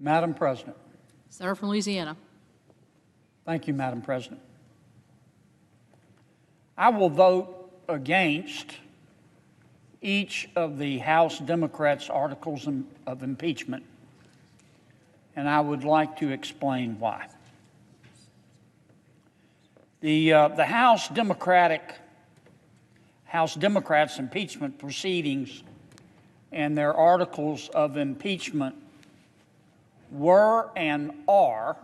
Madam President. Senator from Louisiana. Thank you, Madam President. I will vote against each of the House Democrats' articles of impeachment, and I would like to explain why. The House Democrats' impeachment proceedings and their articles of impeachment were and are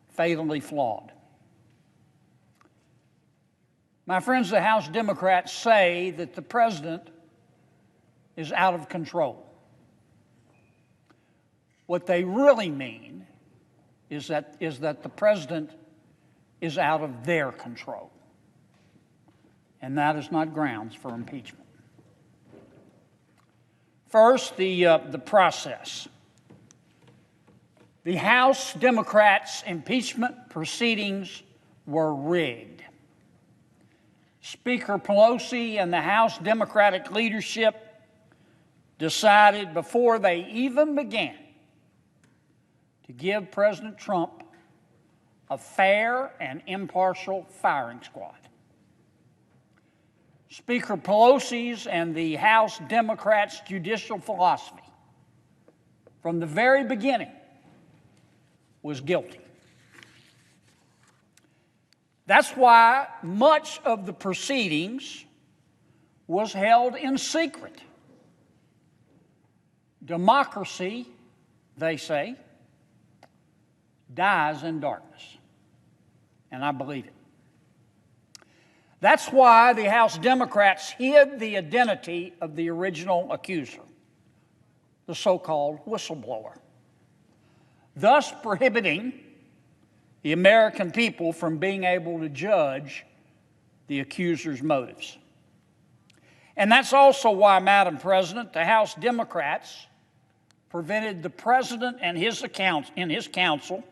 fatally flawed. My friends, the House Democrats say that the president is out of control. What they really mean is that the president is out of their control. And that is not grounds for impeachment. First, the process. The House Democrats' impeachment proceedings were rigged. Speaker Pelosi and the House Democratic leadership decided before they even began to give President Trump a fair and impartial firing squad. Speaker Pelosi's and the House Democrats' judicial philosophy from the very beginning was guilty. That's why much of the proceedings was held in secret. Democracy, they say, dies in darkness, and I believe it. That's why the House Democrats hid the identity of the original accuser, the so-called whistleblower, thus prohibiting the American people from being able to judge the accuser's motives. And that's also why, Madam President, the House Democrats prevented the president and his counsel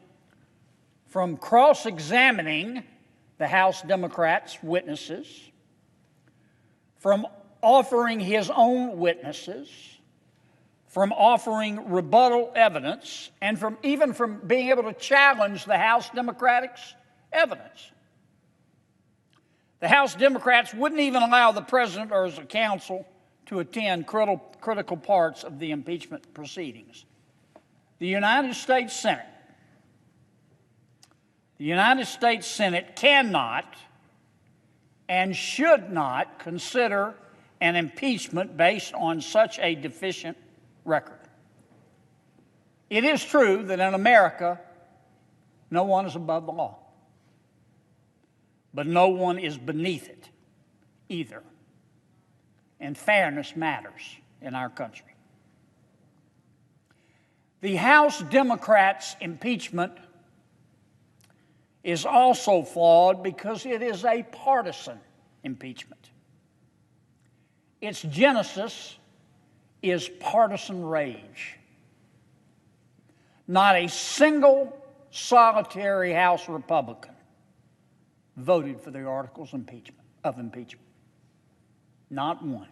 from cross-examining the House Democrats' witnesses, from offering his own witnesses, from offering rebuttal evidence, and even from being able to challenge the House Democrats' evidence. The House Democrats wouldn't even allow the president or his counsel to attend critical parts of the impeachment proceedings. The United States Senate cannot and should not consider an impeachment based on such a deficient record. It is true that in America, no one is above the law, but no one is beneath it either. And fairness matters in our country. The House Democrats' impeachment is also flawed because it is a partisan impeachment. Its genesis is partisan rage. Not a single solitary House Republican voted for the articles of impeachment. Not one.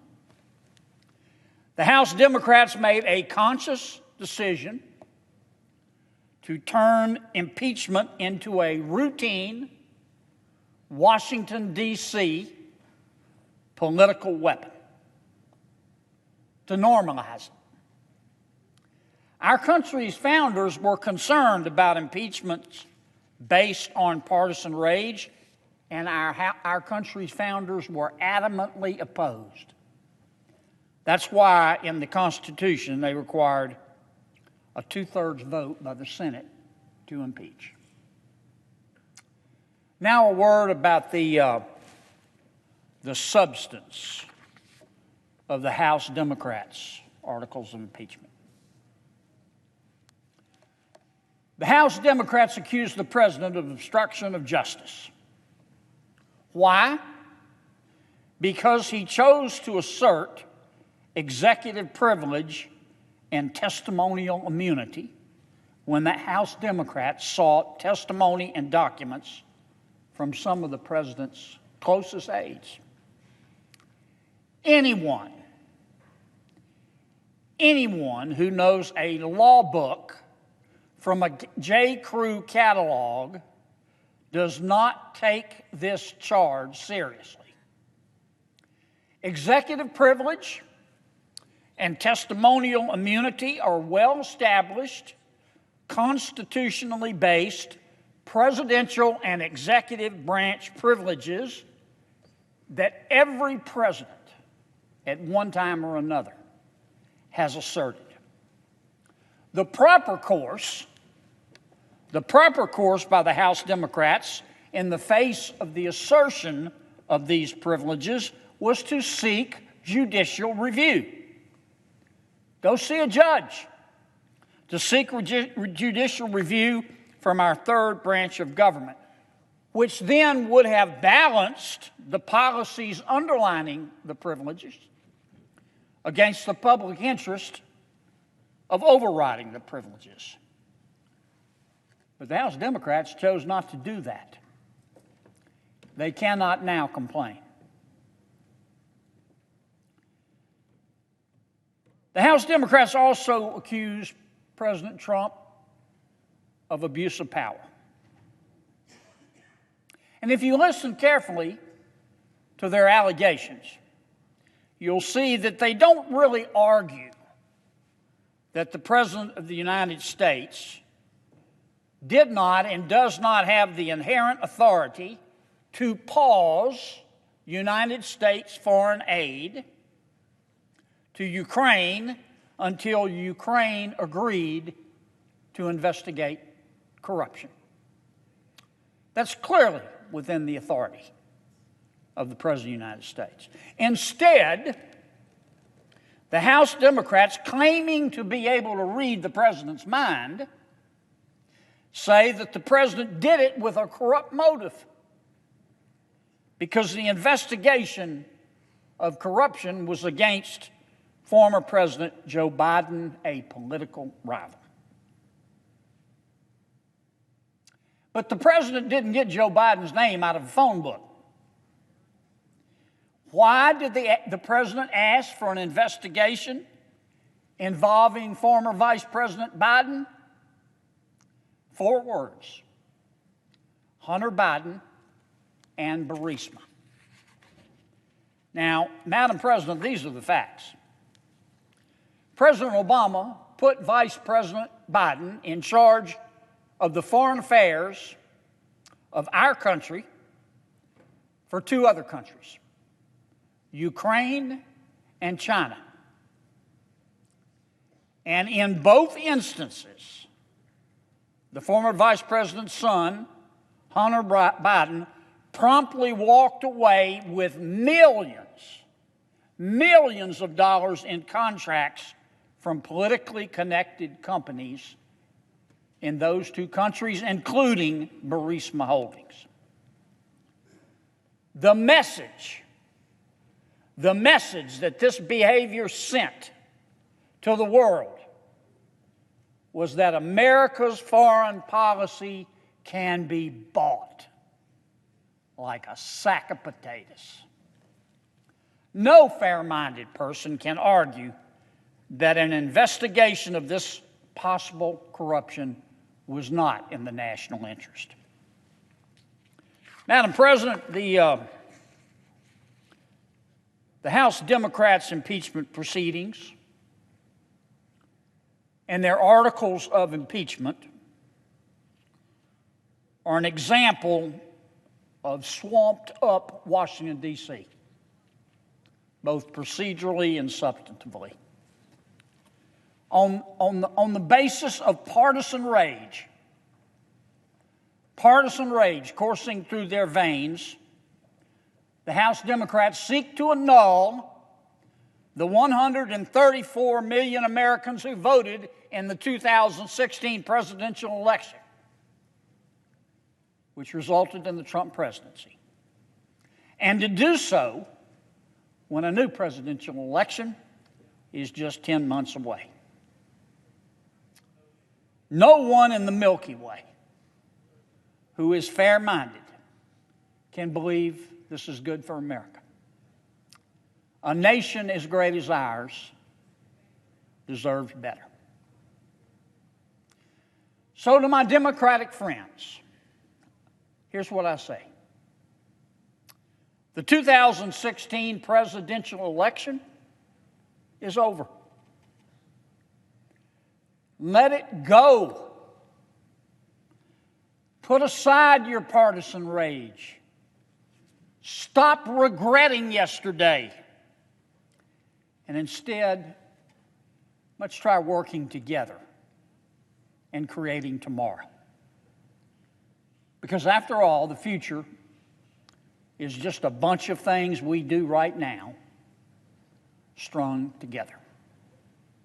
The House Democrats made a conscious decision to turn impeachment into a routine Washington, D.C. political weapon, to normalize it. Our country's founders were concerned about impeachments based on partisan rage, and our country's founders were adamantly opposed. That's why in the Constitution they required a 2/3 vote by the Senate to impeach. Now a word about the substance of the House Democrats' articles of impeachment. The House Democrats accused the president of obstruction of justice. Why? Because he chose to assert executive privilege and testimonial immunity when the House Democrats sought testimony and documents from some of the president's closest aides. Anyone who knows a law book from a J. Crew catalog does not take this charge seriously. Executive privilege and testimonial immunity are well-established, constitutionally based presidential and executive branch privileges that every president at one time or another has asserted. The proper course by the House Democrats in the face of the assertion of these privileges was to seek judicial review. Go see a judge to seek judicial review from our third branch of government, which then would have balanced the policies underlining the privileges against the public interest of overriding the privileges. But the House Democrats chose not to do that. They cannot now complain. The House Democrats also accused President Trump of abuse of power. And if you listen carefully to their allegations, you'll see that they don't really argue that the President of the United States did not and does not have the inherent authority to pause United States foreign aid to Ukraine until Ukraine agreed to investigate corruption. That's clearly within the authority of the President of the United States. Instead, the House Democrats, claiming to be able to read the President's mind, say that the President did it with a corrupt motive because the investigation of corruption was against former President Joe Biden, a political rival. But the President didn't get Joe Biden's name out of a phone book. Why did the President ask for an investigation involving former Vice President Biden? 4 words: Hunter Biden and Burisma. Now, Madam President, these are the facts. President Obama put Vice President Biden in charge of the foreign affairs of our country for 2 other countries, Ukraine and China. And in both instances, the former vice president's son, Hunter Biden, promptly walked away with millions of dollars in contracts from politically connected companies in those 2 countries, including Burisma Holdings. The message that this behavior sent to the world was that America's foreign policy can be bought like a sack of potatoes. No fair-minded person can argue that an investigation of this possible corruption was not in the national interest. Madam President, the House Democrats' impeachment proceedings and their articles of impeachment are an example of swamped-up Washington, D.C., both procedurally and substantively. On the basis of partisan rage coursing through their veins, the House Democrats seek to annul the 134 million Americans who voted in the 2016 presidential election, which resulted in the Trump presidency, and to do so when a new presidential election is just 10 months away. No one in the Milky Way who is fair-minded can believe this is good for America. A nation as great as ours deserves better. So to my Democratic friends, here's what I say. The 2016 presidential election is over. Let it go. Put aside your partisan rage. Stop regretting yesterday. And instead, let's try working together and creating tomorrow. Because after all, the future is just a bunch of things we do right now strung together.